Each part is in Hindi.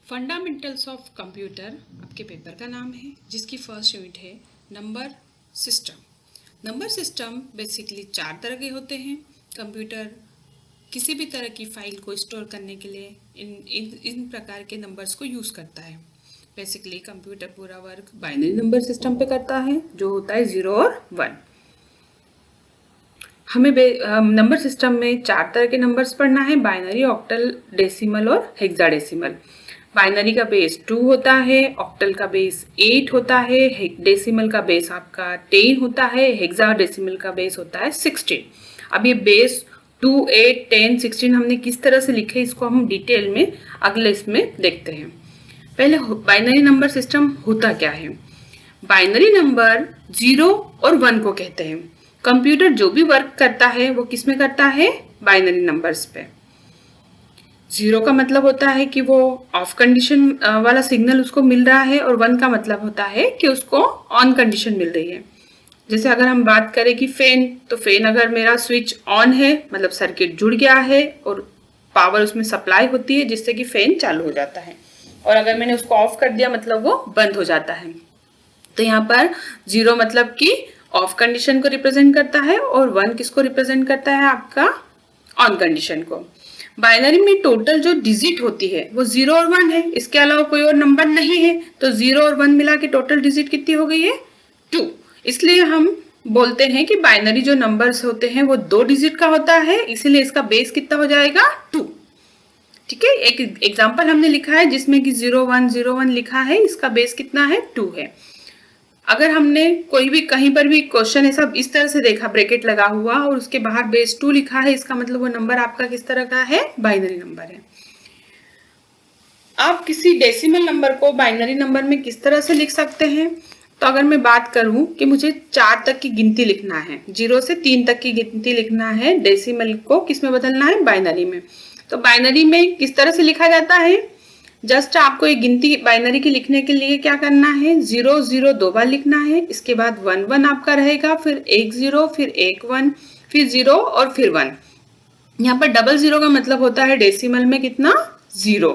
फंडामेंटल्स ऑफ कंप्यूटर आपके पेपर का नाम है, जिसकी फर्स्ट यूनिट है number system. Number system basically 4 तरह के होते हैं। कंप्यूटर किसी भी तरह की फाइल को स्टोर करने के लिए इन प्रकार के नंबर्स को यूज़ करता है। बेसिकली कंप्यूटर पूरा वर्क बाइनरी नंबर सिस्टम पे करता है, जो होता है 0 और 1। हमें नंबर सिस्टम में 4 तरह के नंबर्स पढ़ना है: बाइनरी, ऑक्टल, डेसिमल और हेक्साडेसिमल। बाइनरी का बेस 2 होता है, ऑक्टल का बेस 8 होता है, डेसिमल का बेस आपका 10 होता है, हेक्साडेसिमल का बेस होता है 16। अब ये बेस 2, 8, 10, 16 हमने किस तरह से लिखे, इसको हम डिटेल में अगले इसमें देखते हैं। पहले बाइनरी नंबर सिस्टम होता क्या है। बाइनरी नंबर 0 और 1 को कहते हैं। कंप्यूटर जो भी वर्क करता है वो किस में करता है, बाइनरी नंबर्स पे। 0 का मतलब होता है कि वो ऑफ कंडीशन वाला सिग्नल उसको मिल रहा है, और 1 का मतलब होता है कि उसको ऑन कंडीशन मिल रही है। जैसे अगर हम बात करें कि फैन, तो फैन अगर मेरा स्विच ऑन है मतलब सर्किट जुड़ गया है और पावर उसमें सप्लाई होती है, जिससे कि फैन चालू हो जाता है, और अगर मैंने उसको ऑफ कर दिया मतलब वो बंद हो जाता है। तो यहाँ पर 0 मतलब कि ऑफ कंडीशन को रिप्रेजेंट करता है, और 1 किसको रिप्रेजेंट करता है, आपका ऑन कंडीशन को। बाइनरी में टोटल जो डिजिट होती है वो 0 और 1 है, इसके अलावा कोई और नंबर नहीं है। तो 0 और 1 मिला के टोटल डिजिट कितनी हो गई है, 2। इसलिए हम बोलते हैं कि बाइनरी जो नंबर्स होते हैं वो 2 डिजिट का होता है, इसीलिए इसका बेस कितना हो जाएगा, 2। ठीक है, एक एग्जाम्पल हमने लिखा है जिसमें कि 0101 लिखा है, इसका बेस कितना है, 2 है। अगर हमने कोई भी कहीं पर भी क्वेश्चन ऐसा इस तरह से देखा, ब्रैकेट लगा हुआ और उसके बाहर बेस 2 लिखा है, इसका मतलब वो नंबर आपका किस तरह का है, बाइनरी नंबर है। आप किसी डेसिमल नंबर को बाइनरी नंबर में किस तरह से लिख सकते हैं। तो अगर मैं बात करूं कि मुझे 4 तक की गिनती लिखना है, 0 से 3 तक की गिनती लिखना है, डेसिमल को किस में बदलना है, बाइनरी में। तो बाइनरी में किस तरह से लिखा जाता है, जस्ट आपको एक गिनती बाइनरी की लिखने के लिए क्या करना है, 0 0 2 बार लिखना है, इसके बाद 1 1 आपका रहेगा, फिर 1 0, फिर 1 1, फिर 0 और फिर 1। यहाँ पर डबल 0 का मतलब होता है डेसिमल में कितना, 0।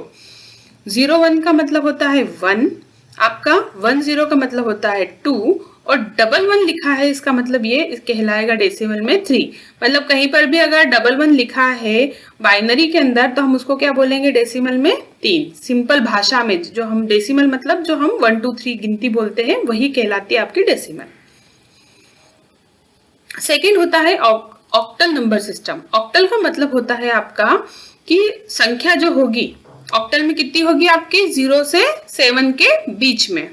0 1 का मतलब होता है 1, आपका 1 0 का मतलब होता है 2, और डबल 1 लिखा है, इसका मतलब ये कहलाएगा डेसिमल में 3। मतलब कहीं पर भी अगर डबल 1 लिखा है बाइनरी के अंदर, तो हम उसको क्या बोलेंगे, डेसिमल में 3। सिंपल भाषा में जो हम डेसिमल मतलब जो हम 1 2 3 गिनती बोलते हैं, वही कहलाती है आपकी डेसिमल। सेकेंड होता है ऑक्टल नंबर सिस्टम। ऑक्टल का मतलब होता है आपका कि संख्या जो होगी ऑक्टल में कितनी होगी आपकी, 0 से 7 के बीच में।